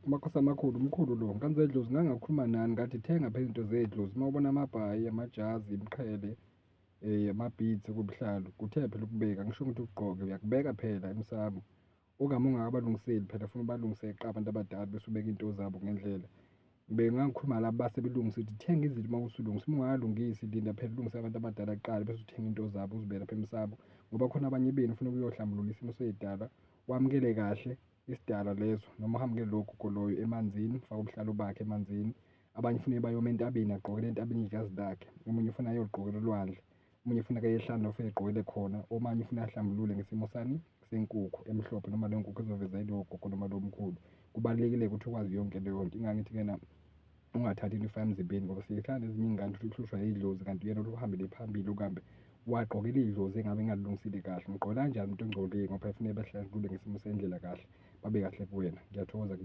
Amakhosi amakhulu, umkhulu lo, Nkanza Dlozi, ngangakhuluma nani ngathi thenga phela into zedlozi, uma ubona amabhayi, amajazi, imiqhele, ama-beads kubuhlalu, kuthe phela ukubeka, ngisho ukuthi ukugqoke, uyakubeka phela emsamo. Ungame ungakabalungiseli phela, funa ubalungise kuqala abantu abadala bese ubeka into zabo ngendlela. Bengangikhuluma laba base belungisa ukuthi thenga izinto uma usulungisa, uma ungakalungisi linda phela ulungise abantu abadala kuqala bese uthenga into zabo uzibeke lapha emsamo, ngoba khona abanye benu ufuna ukuyohlambulula isimo sey'dala, wamukele kahle isidala leso, noma uhamukele lowo gogo loyo emanzini, ufake ubuhlalo bakhe emanzini. Abanye ufuna bayoma entabeni, agqokele entabeni ijazi lakhe, omunye ufuna ayogqokela olwandle, omunye ufuna eyehlane afike egqokele khona, omanye ufuna ahlambulule ngesimo sani, senkukhu emhlophe, noma leyo nkukhu ezoveza yilowo gogo noma lo mkhulu. Kubalulekile ukuthi ukwazi yonke leyo nto, ingangithi-kena ungathathi into uyifake emzimbeni, ngoba sikhona nezinye iy'ngane uthole uhlushwa yidlozi, kanti uyena uhambele phambili ukuhambe wagqokela idlozi engabe engalilungisile kahle. Ngigqokela kanjani umuntu ongcolile ngoba phela kufanele bahlambulule ngesimo sendlela kahle, babe kahle kuwena. Ngiyathokoza .